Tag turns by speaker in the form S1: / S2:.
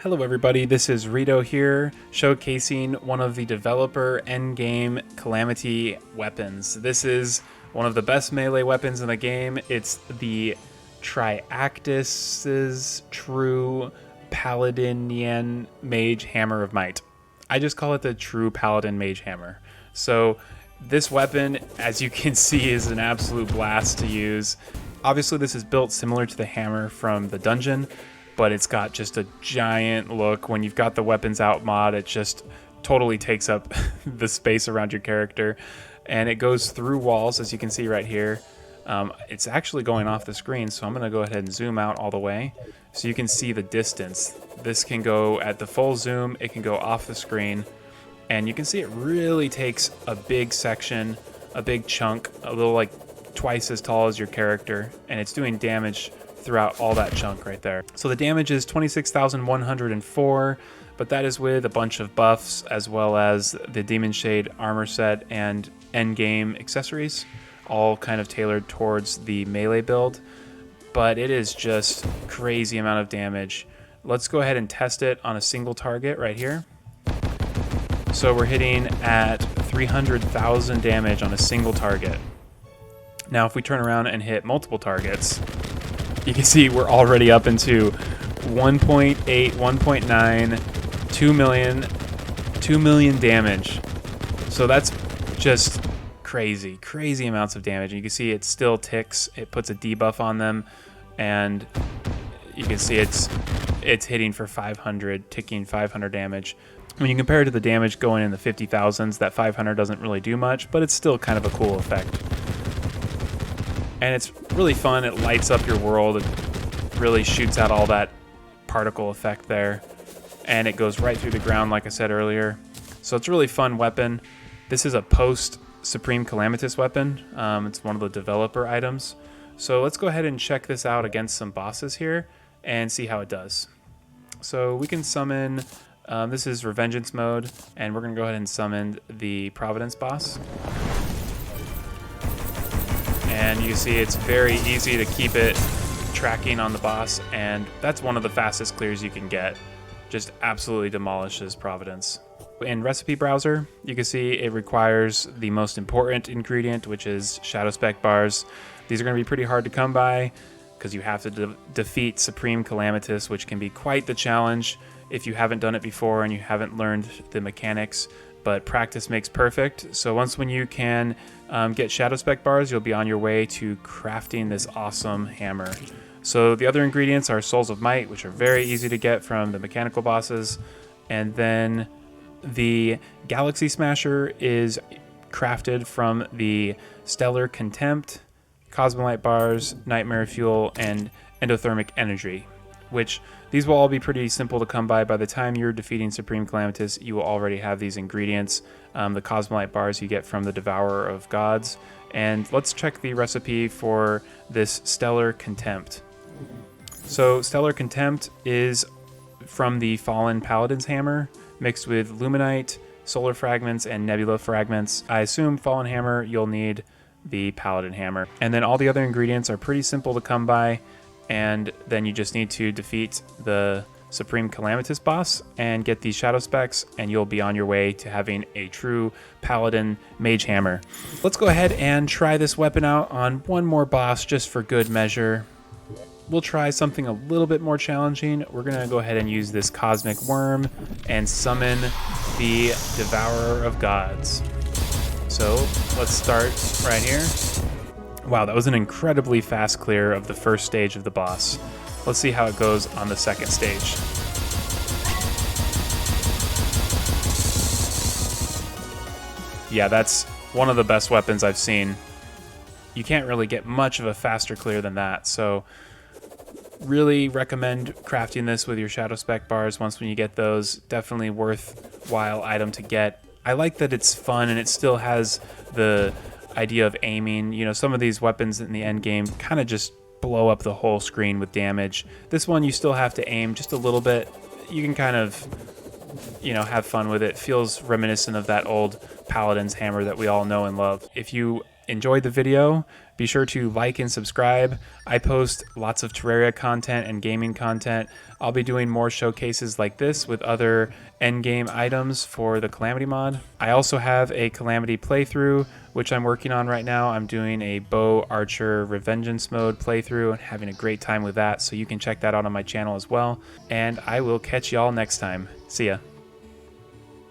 S1: Hello everybody, this is Ritto here, showcasing one of the developer Endgame Calamity weapons. This is one of the best melee weapons in the game. It's the Triactis' true Paladinian Mage-Hammer of Might. I just call it the true Paladin Mage-Hammer. So this weapon, as you can see, is an absolute blast to use. Obviously this is built similar to the hammer from the dungeon, but it's got just a giant look. When you've got the weapons out mod, it just totally takes up the space around your character, and it goes through walls, as you can see right here. It's actually going off the screen, so I'm going to go ahead and zoom out all the way so you can see the distance. This can go at the full zoom, it can go off the screen, and you can see it really takes a big section, a big chunk, a little like twice as tall as your character, and it's doing damage throughout all that chunk right there. So the damage is 26,104, but that is with a bunch of buffs as well as the Demon Shade armor set and endgame accessories, all kind of tailored towards the melee build. But it is just crazy amount of damage. Let's go ahead and test it on a single target right here. So we're hitting at 300,000 damage on a single target. Now if we turn around and hit multiple targets, you can see we're already up into 1.8, 1.9, 2 million damage. So that's just crazy amounts of damage. And you can see it still ticks. It puts a debuff on them, and you can see it's hitting for 500, ticking 500 damage. When you compare it to the damage going in the 50,000s, that 500 doesn't really do much, but it's still kind of a cool effect. And it's really fun. It lights up your world. It really shoots out all that particle effect there. And it goes right through the ground, like I said earlier. So it's a really fun weapon. This is a post Supreme Calamitas weapon. It's one of the developer items. So let's go ahead and check this out against some bosses here and see how it does. So we can summon, this is Revengeance Mode, and we're going to go ahead and summon the Providence Boss. And you can see it's very easy to keep it tracking on the boss, and that's one of the fastest clears you can get. Just absolutely demolishes Providence. In Recipe Browser, you can see it requires the most important ingredient, which is Shadow Spec bars. These are going to be pretty hard to come by because you have to defeat Supreme Calamitas, which can be quite the challenge if you haven't done it before and you haven't learned the mechanics. But practice makes perfect. So when you can get Shadow Spec bars, you'll be on your way to crafting this awesome hammer. So the other ingredients are Souls of Might, which are very easy to get from the mechanical bosses. And then the Galaxy Smasher is crafted from the Stellar Contempt, Cosmolite bars, Nightmare Fuel, and Endothermic Energy, which these will all be pretty simple to come by. By the time you're defeating Supreme Calamitas, you will already have these ingredients. The Cosmolite bars you get from the Devourer of Gods. And let's check the recipe for this Stellar Contempt. So Stellar Contempt is from the Fallen Paladin's Hammer, mixed with Luminite, Solar Fragments, and Nebula Fragments. I assume Fallen Hammer, you'll need the Paladin Hammer. And then all the other ingredients are pretty simple to come by, and then you just need to defeat the Supreme Calamitas boss and get these Shadow Specs, and you'll be on your way to having a true Paladin Mage-Hammer. Let's go ahead and try this weapon out on one more boss just for good measure. We'll try something a little bit more challenging. We're going to go ahead and use this Cosmic Worm and summon the Devourer of Gods. So let's start right here. Wow, that was an incredibly fast clear of the first stage of the boss. Let's see how it goes on the second stage. Yeah, that's one of the best weapons I've seen. You can't really get much of a faster clear than that, so really recommend crafting this with your Shadow Spec bars when you get those. Definitely worthwhile item to get. I like that it's fun and it still has the idea of aiming. You know, some of these weapons in the end game kind of just blow up the whole screen with damage. This one you still have to aim just a little bit. You can kind of, you know, have fun with it. Feels reminiscent of that old Paladin's hammer that we all know and love. If you enjoyed the video, be sure to like and subscribe. I post lots of Terraria content and gaming content. I'll be doing more showcases like this with other endgame items for the Calamity mod. I also have a Calamity playthrough, which I'm working on right now. I'm doing a bow archer Revengeance mode playthrough and having a great time with that, so you can check that out on my channel as well. And I will catch y'all next time. See ya.